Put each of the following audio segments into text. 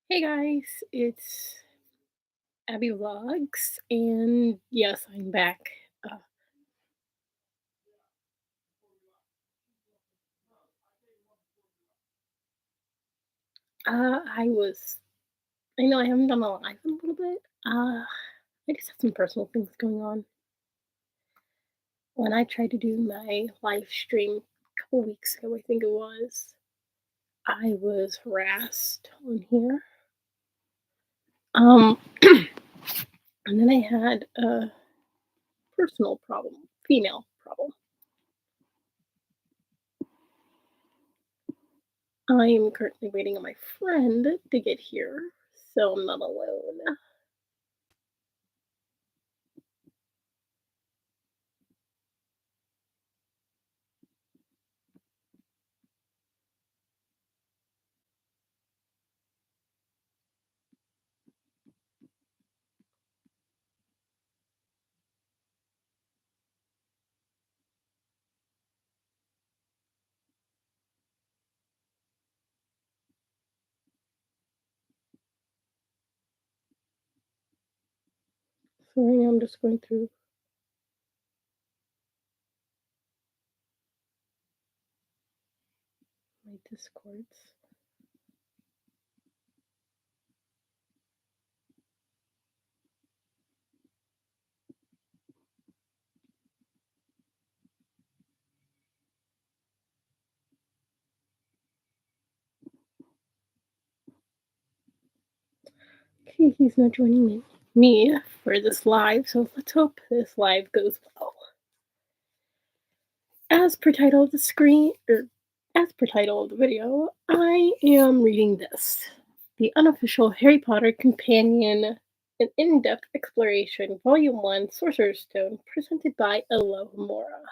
Hey guys, it's Abby Vlogs, and yes, I'm back. Uh, I know I haven't done a live in a little bit. I just have some personal things going on. When I tried to do my live stream a couple weeks ago, I think it was, I was harassed on here. Um, and then I had a personal problem, female problem. I am currently waiting on my friend to get here, so I'm not alone. So right now I'm just going through my discords. Okay, he's not joining me for this live, so let's hope this live goes well. As per title of the screen, or as per title of the video, I am reading this, the unofficial Harry Potter companion, an in-depth exploration, Volume One, Sorcerer's Stone, presented by Elohimora.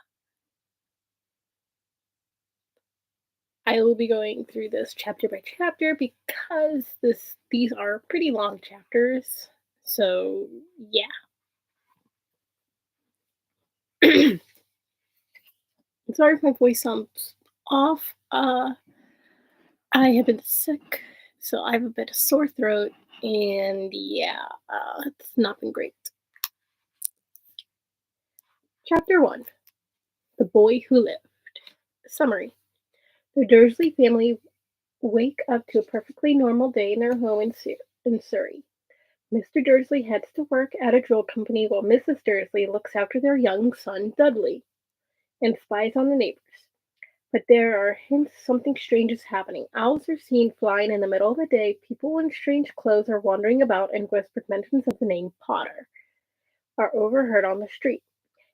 I will be going through this chapter by chapter because these are pretty long chapters. So yeah. Sorry if my voice sounds off. I have been sick, so I have a bit of sore throat, and yeah, it's not been great. Chapter 1, The Boy Who Lived. Summary. The Dursley family wake up to a perfectly normal day in their home in Surrey. Mr. Dursley heads to work at a drill company while Mrs. Dursley looks after their young son, Dudley, and spies on the neighbors. But there are hints something strange is happening. Owls are seen flying in the middle of the day, people in strange clothes are wandering about, and whispered mentions of the name Potter are overheard on the street.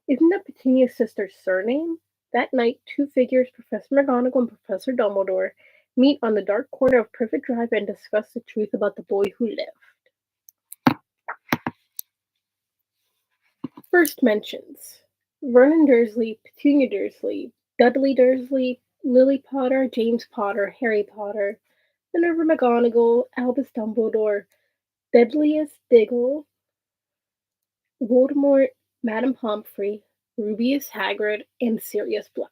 Isn't that Petunia's sister's surname? That night, two figures, Professor McGonagall and Professor Dumbledore, meet on the dark corner of Privet Drive and discuss the truth about the boy who lived. First mentions: Vernon Dursley, Petunia Dursley, Dudley Dursley, Lily Potter, James Potter, Harry Potter, Minerva McGonagall, Albus Dumbledore, Deadliest Diggle, Voldemort, Madame Pomfrey, Rubeus Hagrid, and Sirius Black.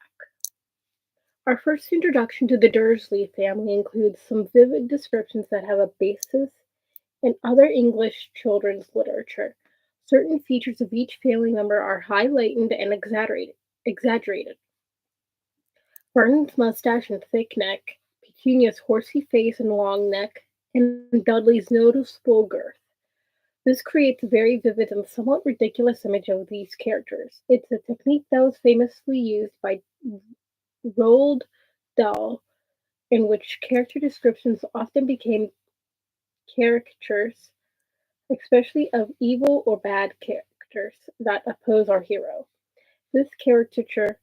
Our first introduction to the Dursley family includes some vivid descriptions that have a basis in other English children's literature. Certain features of each family member are highlighted and exaggerated. Vernon's mustache and thick neck, Petunia's horsey face and long neck, and Dudley's noticeable girth. This creates a very vivid and somewhat ridiculous image of these characters. It's a technique that was famously used by Roald Dahl, in which character descriptions often became caricatures, especially of evil or bad characters that oppose our hero. This caricature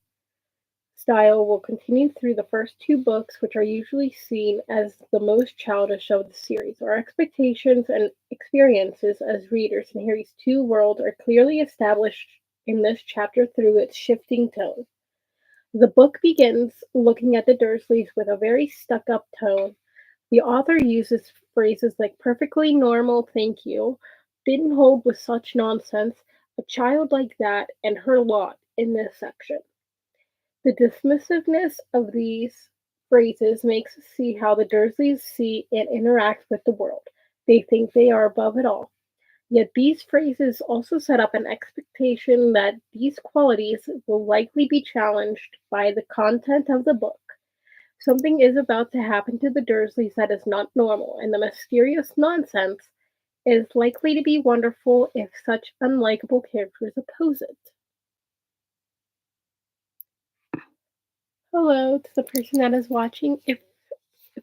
style will continue through the first two books, which are usually seen as the most childish of the series. Our expectations and experiences as readers in Harry's two worlds are clearly established in this chapter through its shifting tone. The book begins looking at the Dursleys with a very stuck up tone. The author uses phrases like perfectly normal, thank you, didn't hold with such nonsense, a child like that, and her lot in this section. The dismissiveness of these phrases makes us see how the Dursleys see and interact with the world. They think they are above it all. Yet these phrases also set up an expectation that these qualities will likely be challenged by the content of the book. Something is about to happen to the Dursleys that is not normal, and the mysterious nonsense is likely to be wonderful if such unlikable characters oppose it. Hello to the person that is watching. If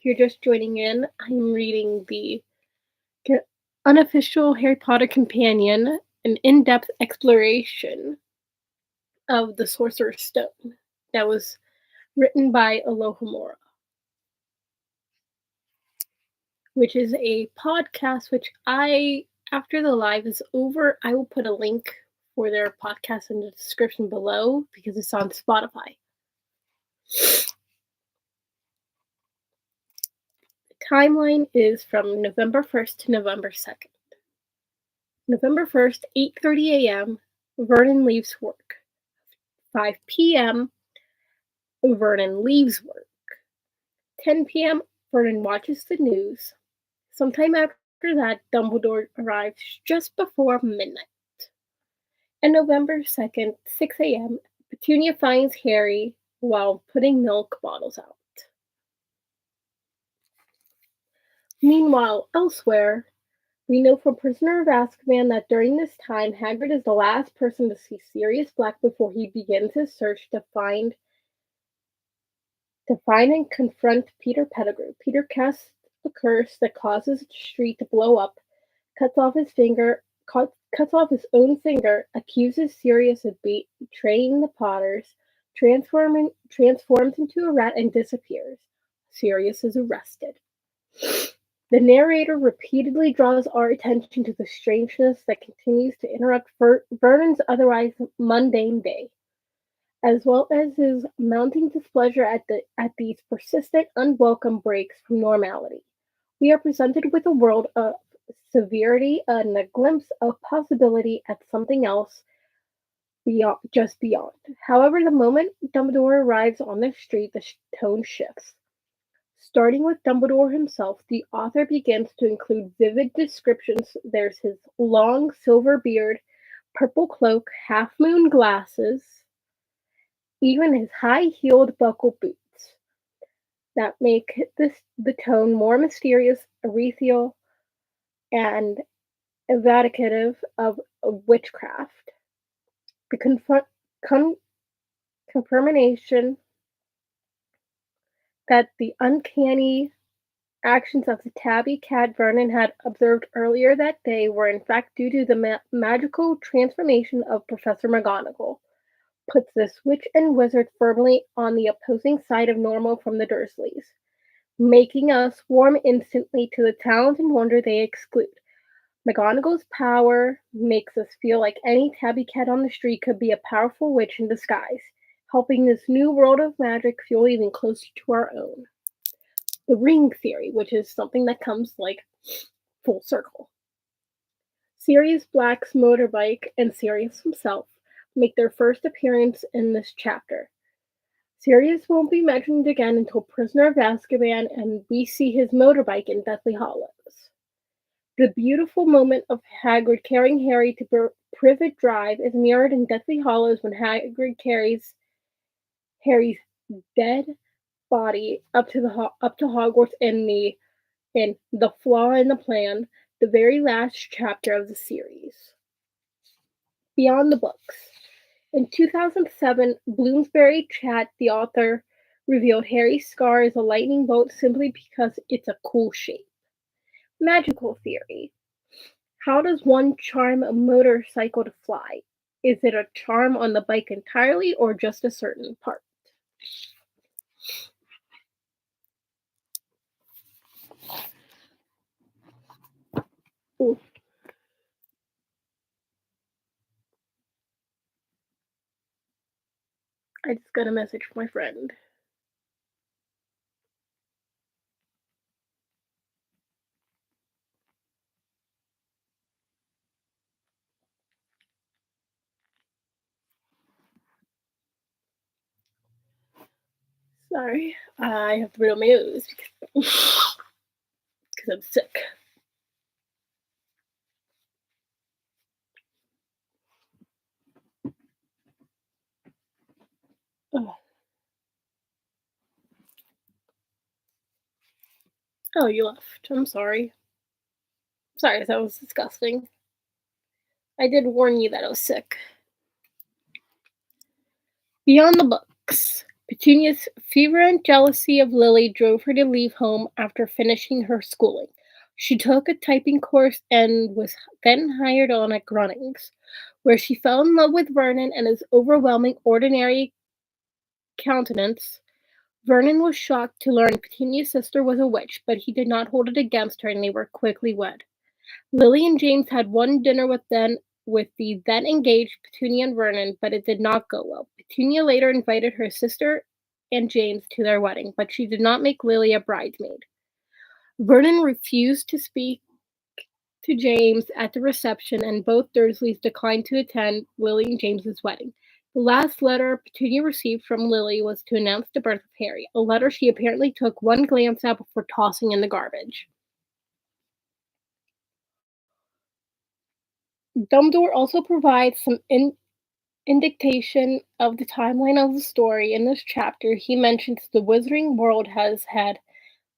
you're just joining in, I'm reading the unofficial Harry Potter companion, an in-depth exploration of the Sorcerer's Stone that was written by Alohomora, which is a podcast which after the live is over, I will put a link for their podcast in the description below because it's on Spotify. The timeline is from November 1st to November 2nd. November 1st, 8:30 a.m., Vernon leaves work. 5 p.m., Vernon leaves work. 10 p.m., Vernon watches the news. Sometime after that, Dumbledore arrives just before midnight. And November 2nd, 6 a.m., Petunia finds Harry while putting milk bottles out. Meanwhile, elsewhere, we know from Prisoner of Azkaban that during this time, Hagrid is the last person to see Sirius Black before he begins his search to find and confront Peter Pettigrew. Peter casts a curse that causes the street to blow up, cuts off his own finger, accuses Sirius of betraying the Potters, transforms into a rat, and disappears. Sirius is arrested. The narrator repeatedly draws our attention to the strangeness that continues to interrupt Vernon's otherwise mundane day, as well as his mounting displeasure at these persistent, unwelcome breaks from normality. We are presented with a world of severity and a glimpse of possibility at something else just beyond. However, the moment Dumbledore arrives on the street, the tone shifts. Starting with Dumbledore himself, the author begins to include vivid descriptions. There's his long silver beard, purple cloak, half-moon glasses, even his high-heeled buckle boots that make the tone more mysterious, ethereal, and evocative of witchcraft. The confirmation that the uncanny actions of the tabby cat Vernon had observed earlier that day were in fact due to the magical transformation of Professor McGonagall puts this witch and wizard firmly on the opposing side of normal from the Dursleys, making us warm instantly to the talent and wonder they exclude. McGonagall's power makes us feel like any tabby cat on the street could be a powerful witch in disguise, helping this new world of magic feel even closer to our own. The ring theory, which is something that comes like full circle. Sirius Black's motorbike and Sirius himself make their first appearance in this chapter. Sirius won't be mentioned again until Prisoner of Azkaban, and we see his motorbike in Deathly Hallows. The beautiful moment of Hagrid carrying Harry to Privet Drive is mirrored in Deathly Hallows when Hagrid carries Harry's dead body up to Hogwarts in The Flaw in the Plan, the very last chapter of the series. Beyond the books. In 2007, Bloomsbury Chat, the author, revealed Harry's scar is a lightning bolt simply because it's a cool shape. Magical theory. How does one charm a motorcycle to fly? Is it a charm on the bike entirely or just a certain part? Ooh, I just got a message from my friend. Sorry, I have to blow my nose because I'm sick. Oh, you left. I'm sorry. Sorry, that was disgusting. I did warn you that I was sick. Beyond the books, Petunia's fever and jealousy of Lily drove her to leave home after finishing her schooling. She took a typing course and was then hired on at Grunnings, where she fell in love with Vernon and his overwhelming ordinary countenance. Vernon was shocked to learn Petunia's sister was a witch, but he did not hold it against her and they were quickly wed. Lily and James had one dinner with the then engaged Petunia and Vernon, but it did not go well. Petunia later invited her sister and James to their wedding, but she did not make Lily a bridesmaid. Vernon refused to speak to James at the reception, and both Dursleys declined to attend Lily and James's wedding. The last letter Petunia received from Lily was to announce the birth of Harry, a letter she apparently took one glance at before tossing in the garbage. Dumbledore also provides some indication of the timeline of the story. In this chapter, he mentions the Wizarding World has had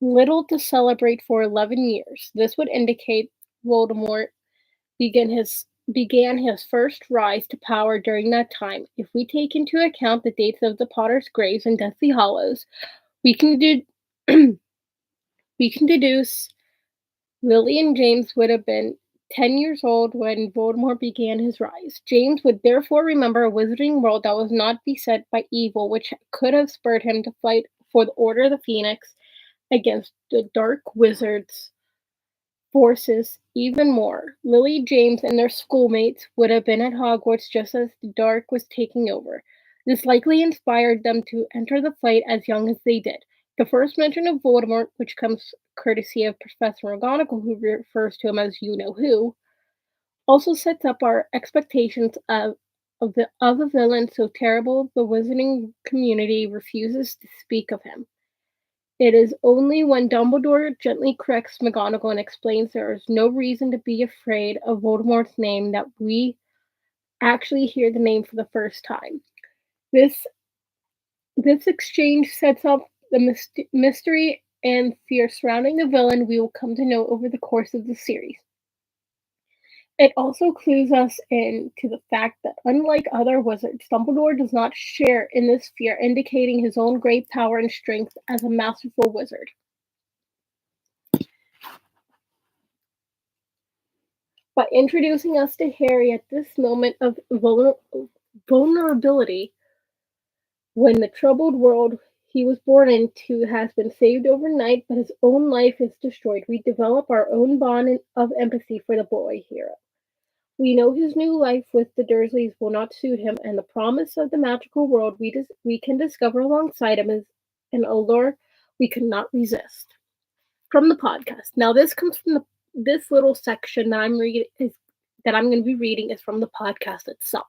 little to celebrate for 11 years. This would indicate Voldemort began his first rise to power during that time. If we take into account the dates of the Potter's graves and Deathly Hollows, we can we can deduce Lily and James would have been 10 years old when Voldemort began his rise. James would therefore remember a wizarding world that was not beset by evil, which could have spurred him to fight for the Order of the Phoenix against the Dark Wizards' forces even more. Lily, James, and their schoolmates would have been at Hogwarts just as the dark was taking over. This likely inspired them to enter the fight as young as they did. The first mention of Voldemort, which comes courtesy of Professor McGonagall, who refers to him as you know who, also sets up our expectations of a villain so terrible the wizarding community refuses to speak of him. It is only when Dumbledore gently corrects McGonagall and explains there is no reason to be afraid of Voldemort's name that we actually hear the name for the first time. This this exchange sets up the mystery and fear surrounding the villain we will come to know over the course of the series. It also clues us in to the fact that unlike other wizards, Dumbledore does not share in this fear, indicating his own great power and strength as a masterful wizard. By introducing us to Harry at this moment of vulnerability, when the troubled world he was born into has been saved overnight, but his own life is destroyed, we develop our own bond of empathy for the boy hero. We know his new life with the Dursleys will not suit him, and the promise of the magical world we can discover alongside him is an allure we cannot resist. From the podcast. Now, this comes from this little section that I'm going to be reading is from the podcast itself,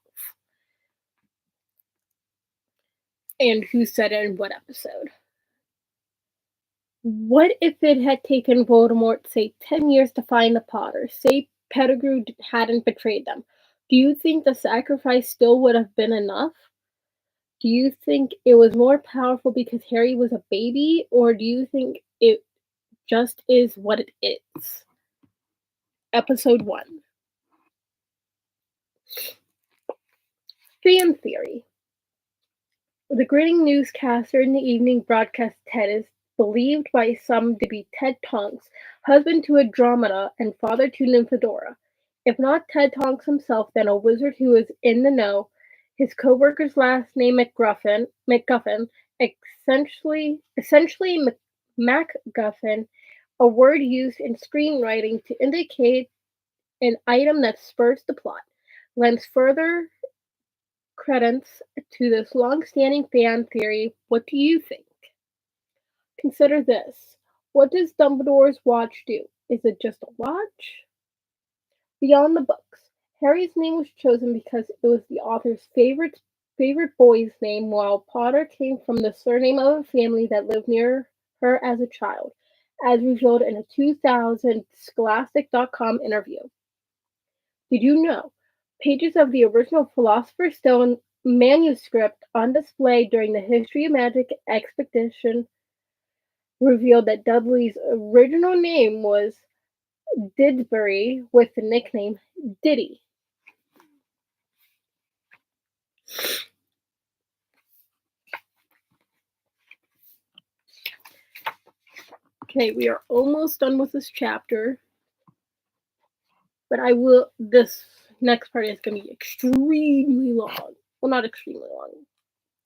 and who said it in what episode. What if it had taken Voldemort, say, 10 years to find the Potters? Say Pettigrew hadn't betrayed them. Do you think the sacrifice still would have been enough? Do you think it was more powerful because Harry was a baby, or do you think it just is what it is? Episode 1. Fan theory. The grinning newscaster in the evening broadcast Ted is believed by some to be Ted Tonks, husband to Andromeda and father to Nymphadora. If not Ted Tonks himself, then a wizard who is in the know. His co-worker's last name MacGuffin, essentially MacGuffin, a word used in screenwriting to indicate an item that spurs the plot, lends further credence to this long-standing fan theory. What do you think? Consider this. What does Dumbledore's watch do? Is it just a watch? Beyond the books. Harry's name was chosen because it was the author's favorite boy's name, while Potter came from the surname of a family that lived near her as a child, as revealed in a 2000 Scholastic.com interview. Did you know? Pages of the original Philosopher's Stone manuscript on display during the History of Magic expedition revealed that Dudley's original name was Didsbury with the nickname Diddy. Okay, we are almost done with this chapter, but this next part is going to be extremely long. Well, not extremely long,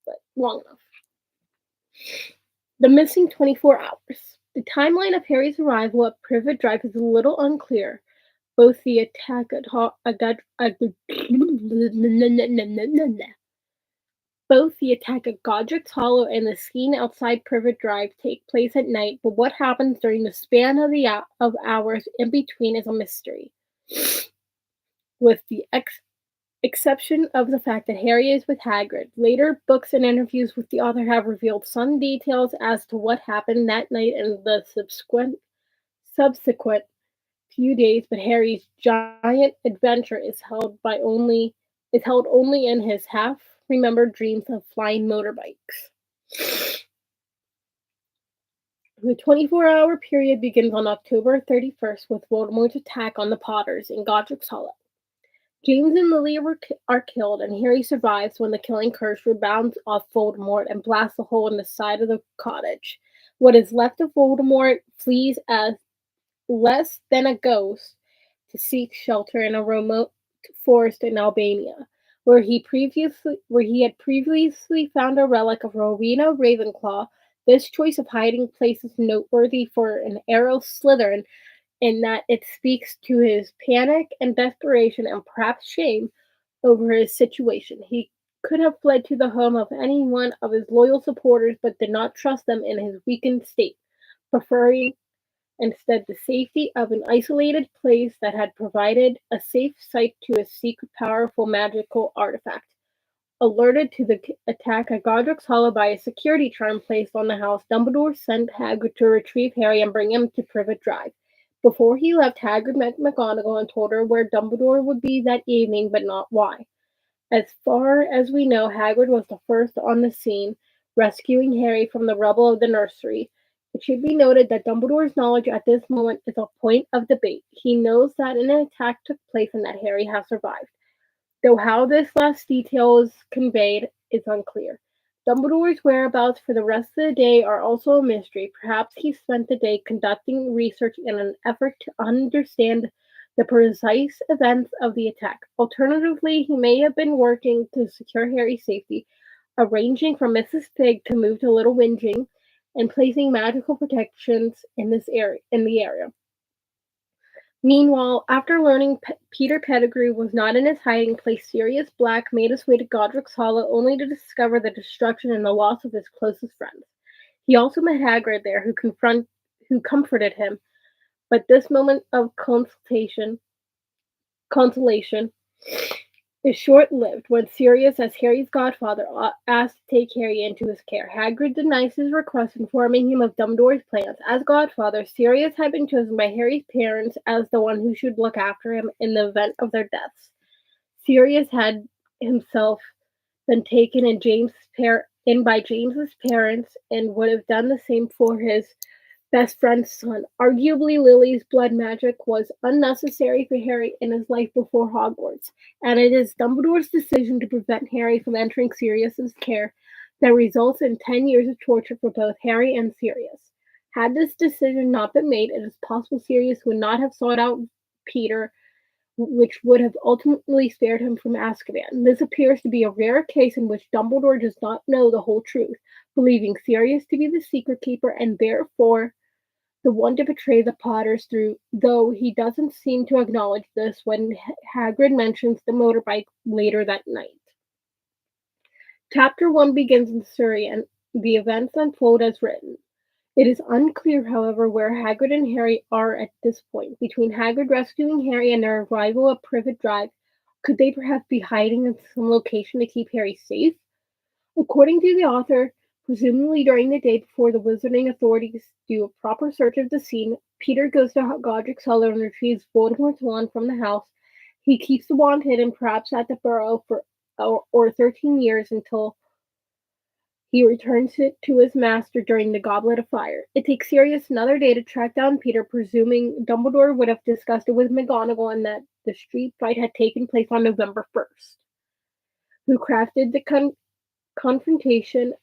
but long enough. The missing 24 hours. The timeline of Harry's arrival at Privet Drive is a little unclear. Both the attack at Both the attack at Godric's Hollow and the scene outside Privet Drive take place at night, but what happens during the span of hours in between is a mystery. With the exception of the fact that Harry is with Hagrid. Later books and interviews with the author have revealed some details as to what happened that night and the subsequent few days, but Harry's giant adventure is held only in his half-remembered dreams of flying motorbikes. The 24-hour period begins on October 31st with Voldemort's attack on the Potters in Godric's Hollow. James and Lily are killed, and Harry survives when the killing curse rebounds off Voldemort and blasts a hole in the side of the cottage. What is left of Voldemort flees as less than a ghost to seek shelter in a remote forest in Albania, where he had previously found a relic of Rowena Ravenclaw. This choice of hiding place is noteworthy for an Arrow Slytherin in that it speaks to his panic and desperation and perhaps shame over his situation. He could have fled to the home of any one of his loyal supporters, but did not trust them in his weakened state, preferring instead the safety of an isolated place that had provided a safe site to seek a powerful magical artifact. Alerted to the attack at Godric's Hollow by a security charm placed on the house, Dumbledore sent Hagrid to retrieve Harry and bring him to Privet Drive. Before he left, Hagrid met McGonagall and told her where Dumbledore would be that evening, but not why. As far as we know, Hagrid was the first on the scene, rescuing Harry from the rubble of the nursery. It should be noted that Dumbledore's knowledge at this moment is a point of debate. He knows that an attack took place and that Harry has survived, though how this last detail is conveyed is unclear. Dumbledore's whereabouts for the rest of the day are also a mystery. Perhaps he spent the day conducting research in an effort to understand the precise events of the attack. Alternatively, he may have been working to secure Harry's safety, arranging for Mrs. Fig to move to Little Whinging and placing magical protections in the area. Meanwhile, after learning Peter Pettigrew was not in his hiding place, Sirius Black made his way to Godric's Hollow only to discover the destruction and the loss of his closest friends. He also met Hagrid there, who comforted him, but this moment of consolation is short-lived when Sirius, as Harry's godfather, asks to take Harry into his care. Hagrid denies his request, informing him of Dumbledore's plans. As godfather, Sirius had been chosen by Harry's parents as the one who should look after him in the event of their deaths. Sirius had himself been taken in by James's parents and would have done the same for his best friend's son. Arguably, Lily's blood magic was unnecessary for Harry in his life before Hogwarts, and it is Dumbledore's decision to prevent Harry from entering Sirius's care that results in 10 years of torture for both Harry and Sirius. Had this decision not been made, it is possible Sirius would not have sought out Peter, which would have ultimately spared him from Azkaban. This appears to be a rare case in which Dumbledore does not know the whole truth, believing Sirius to be the secret keeper and therefore the one to betray the Potters though he doesn't seem to acknowledge this when Hagrid mentions the motorbike later that night. Chapter 1 begins in Surrey and the events unfold as written. It is unclear, however, where Hagrid and Harry are at this point. Between Hagrid rescuing Harry and their arrival at Privet Drive, could they perhaps be hiding in some location to keep Harry safe? According to the author, presumably during the day before the wizarding authorities do a proper search of the scene, Peter goes to Godric's Hollow and retrieves Voldemort's wand from the house. He keeps the wand hidden, perhaps at the Burrow, for 13 years until He returns it to his master during the Goblet of Fire. It takes Sirius another day to track down Peter, presuming Dumbledore would have discussed it with McGonagall and that the street fight had taken place on November 1st. Who crafted the confrontation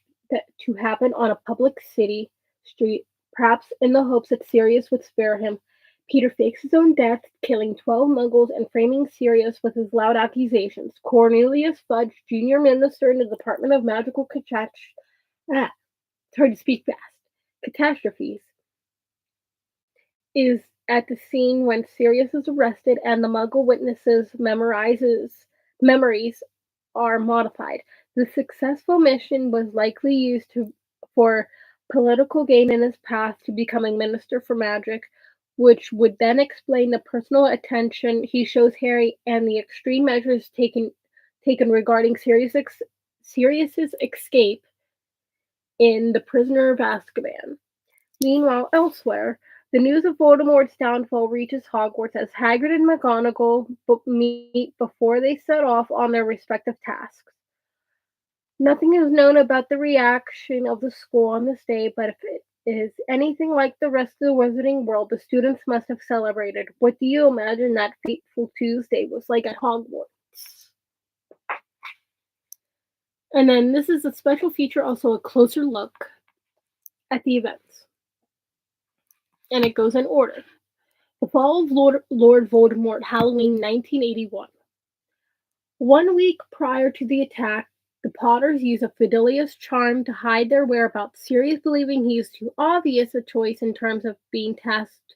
to happen on a public city street, perhaps in the hopes that Sirius would spare him. Peter fakes his own death, killing 12 muggles and framing Sirius with his loud accusations. Cornelius Fudge, junior minister in the Department of Magical it's hard to speak fast. Catastrophes, is at the scene when Sirius is arrested and the Muggle witnesses memories are modified. The successful mission was likely used for political gain in his path to becoming Minister for Magic, which would then explain the personal attention he shows Harry and the extreme measures taken regarding Sirius's escape in The Prisoner of Azkaban. Meanwhile, elsewhere, the news of Voldemort's downfall reaches Hogwarts as Hagrid and McGonagall meet before they set off on their respective tasks. Nothing is known about the reaction of the school on this day, but if it is anything like the rest of the Wizarding world, the students must have celebrated. What do you imagine that fateful Tuesday was like at Hogwarts? And then this is a special feature, also a closer look at the events. And it goes in order. The Fall of Lord Voldemort, Halloween 1981. 1 week prior to the attack, the Potters use a Fidelius charm to hide their whereabouts. Sirius, believing he is too obvious a choice in terms of being tasked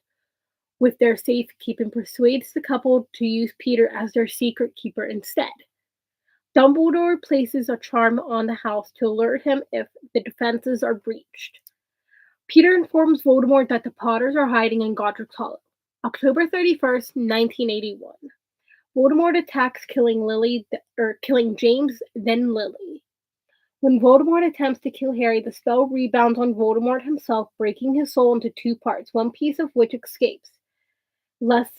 with their safekeeping, persuades the couple to use Peter as their secret keeper instead. Dumbledore places a charm on the house to alert him if the defenses are breached. Peter informs Voldemort that the Potters are hiding in Godric's Hollow. October 31st, 1981. Voldemort attacks, killing James, then Lily. When Voldemort attempts to kill Harry, the spell rebounds on Voldemort himself, breaking his soul into two parts, one piece of which escapes. Less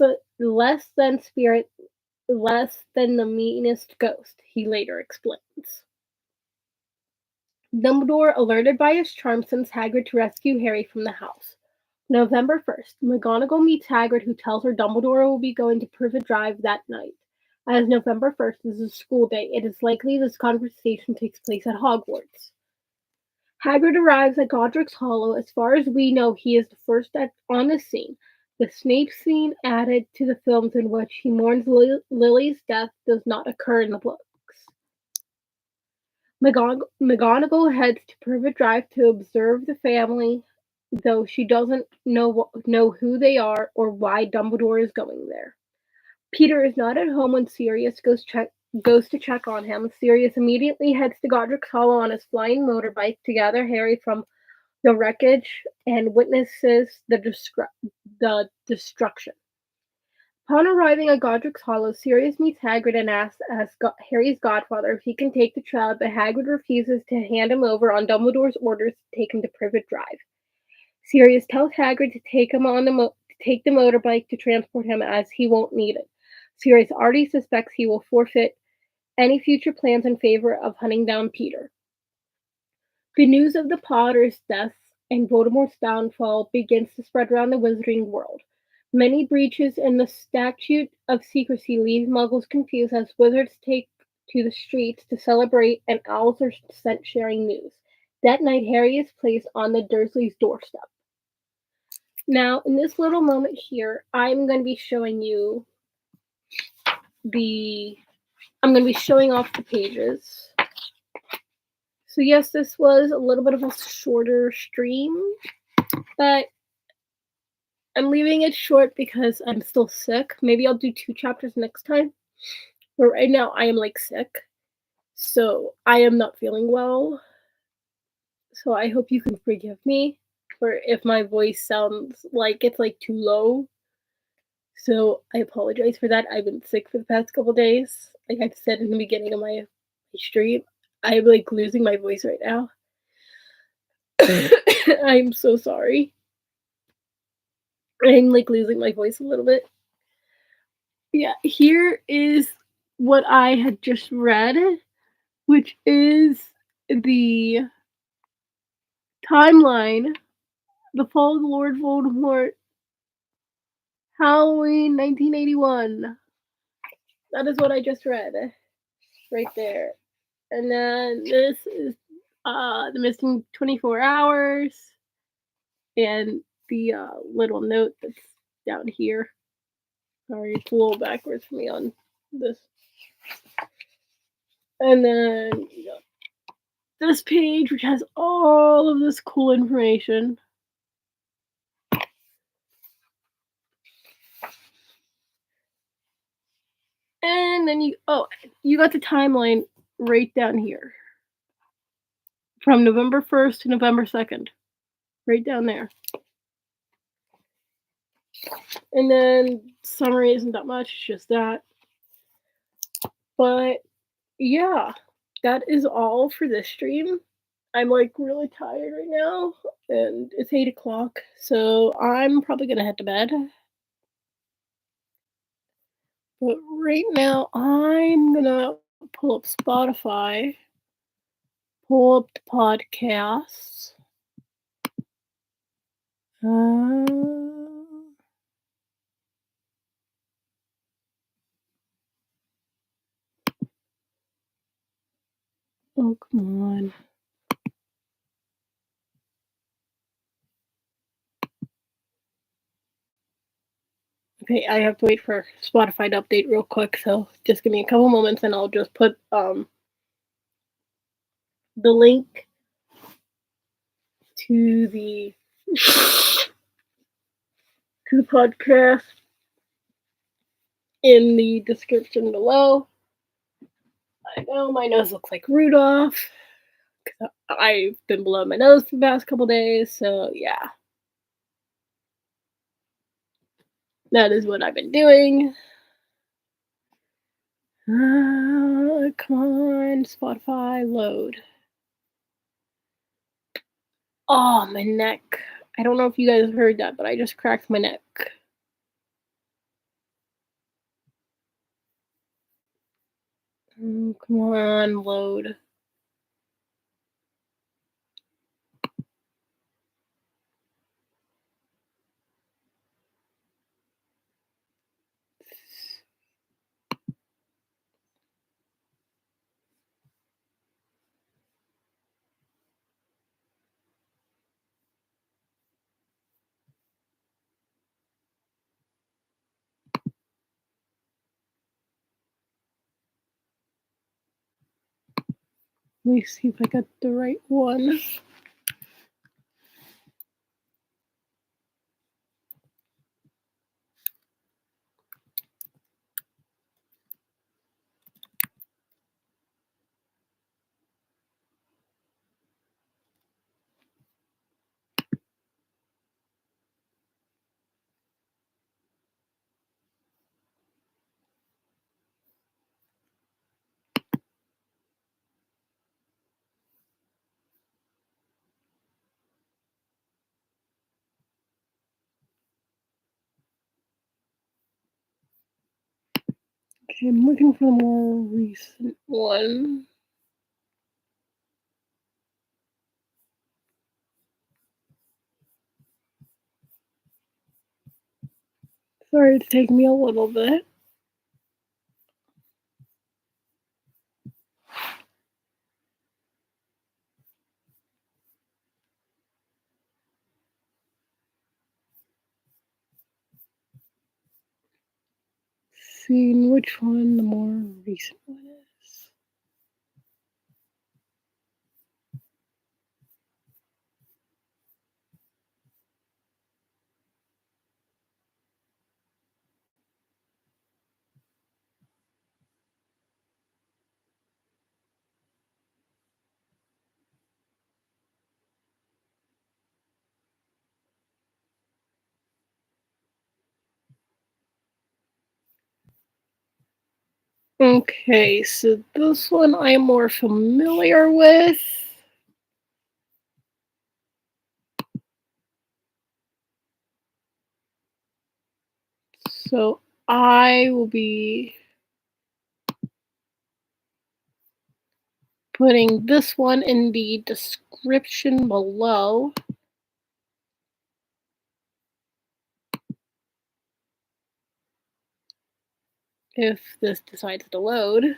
than spirit, less than the meanest ghost, he later explains. Dumbledore, alerted by his charm, sends Hagrid to rescue Harry from the house. November 1st, McGonagall meets Hagrid, who tells her Dumbledore will be going to Privet Drive that night. As November 1st is a school day, it is likely this conversation takes place at Hogwarts. Hagrid arrives at Godric's Hollow. As far as we know, he is the first on the scene. The Snape scene added to the films in which he mourns Lily's death does not occur in the books. McGonagall heads to Privet Drive to observe the family, though she doesn't know who they are or why Dumbledore is going there. Peter is not at home when Sirius goes to check on him. Sirius immediately heads to Godric's Hollow on his flying motorbike to gather Harry from the wreckage and witnesses the destruction. Upon arriving at Godric's Hollow, Sirius meets Hagrid and asks Harry's godfather if he can take the child, but Hagrid refuses to hand him over on Dumbledore's orders to take him to Privet Drive. Sirius tells Hagrid to take him take the motorbike to transport him, as he won't need it. Sirius already suspects he will forfeit any future plans in favor of hunting down Peter. The news of the Potters' deaths and Voldemort's downfall begins to spread around the Wizarding world. Many breaches in the Statute of Secrecy leave Muggles confused as wizards take to the streets to celebrate and owls are sent sharing news. That night, Harry is placed on the Dursleys' doorstep. Now, in this little moment here, I'm going to be showing you I'm going to be showing off the pages. So yes, this was a little bit of a shorter stream, but I'm leaving it short because I'm still sick. Maybe I'll do 2 chapters next time. But right now I am sick. So I am not feeling well. So I hope you can forgive me for if my voice sounds like it's too low. So I apologize for that. I've been sick for the past couple days. Like I said in the beginning of my stream, I'm losing my voice right now. I'm so sorry. I'm losing my voice a little bit. Yeah, here is what I had just read, which is the Timeline: The Fall of Lord Voldemort, Halloween 1981. That is what I just read right there. And then this is the missing 24 hours and the little note that's down here. Sorry, it's a little backwards for me on this. And then you got this page, which has all of this cool information. And then you got the timeline right down here. From November 1st to November 2nd. Right down there. And then summary isn't that much, it's just that. But yeah, that is all for this stream. I'm like really tired right now, and it's 8 o'clock, so I'm probably gonna head to bed. But right now, I'm gonna pull up Spotify, pull up the podcasts. Oh, come on. Okay, I have to wait for Spotify to update real quick, so just give me a couple moments and I'll just put the link to the podcast in the description below. I know my nose looks like Rudolph. I've been blowing my nose for the past couple days, so yeah. That is what I've been doing. Come on, Spotify, load. Oh, my neck. I don't know if you guys heard that, but I just cracked my neck. Oh, come on, load. Let me see if I got the right one. Okay, I'm looking for the more recent one. Sorry, it's taking me a little bit. Seeing which one the more recent one is. Okay, so this one I'm more familiar with. So I will be Putting this one in the description below if this decides to load.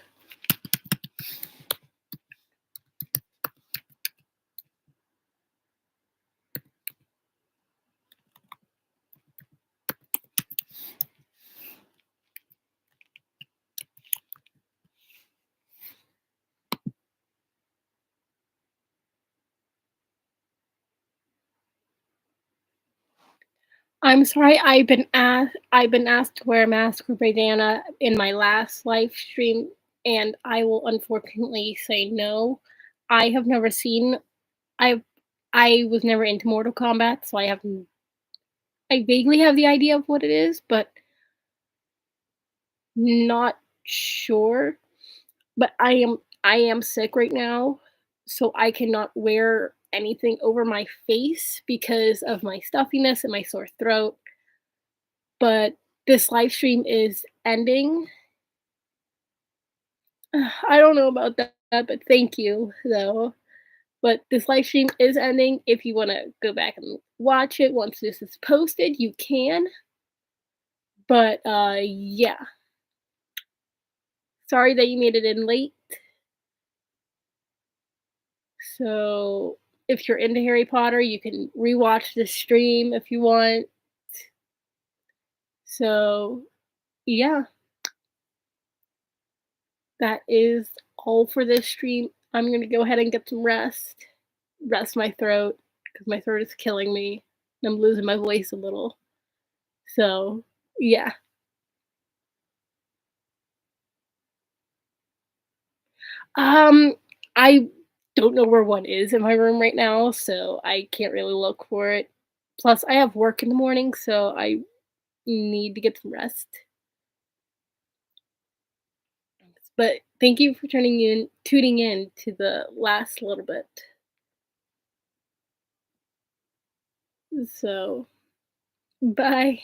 I'm sorry, I've been asked to wear a mask or bandana in my last live stream, and I will unfortunately say no. I have never seen I I was never into Mortal Kombat, so I vaguely have the idea of what it is, but not sure. But I am sick right now, so I cannot wear anything over my face because of my stuffiness and my sore throat. But this live stream is ending. I don't know about that, but thank you though. But this live stream is ending. If you want to go back and watch it once this is posted, you can. But yeah. Sorry that you made it in late. So if you're into Harry Potter, you can rewatch the stream if you want. So yeah, that is all for this stream. I'm gonna go ahead and get some rest my throat because my throat is killing me. I'm losing my voice a little. So yeah. Um, I don't know where one is in my room right now, so I can't really look for it. Plus, I have work in the morning, so I need to get some rest. But thank you for tuning in to the last little bit. So, bye.